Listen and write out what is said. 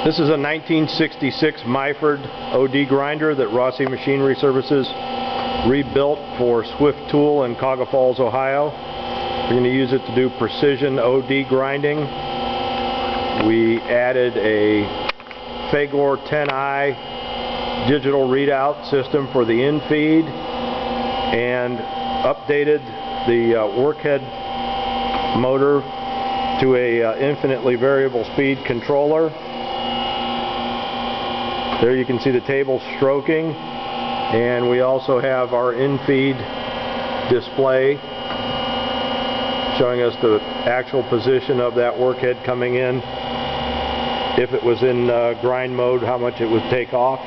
This is a 1966 Myford OD grinder that Rossi Machinery Services rebuilt for Swift Tool in Cauga Falls, Ohio. We're going to use it to do precision OD grinding. We added a Fagor 10i digital readout system for the in-feed and updated the workhead motor to a infinitely variable speed controller. There you can see the table stroking, and we also have our in-feed display showing us the actual position of that workhead coming in. If it was in grind mode, how much it would take off.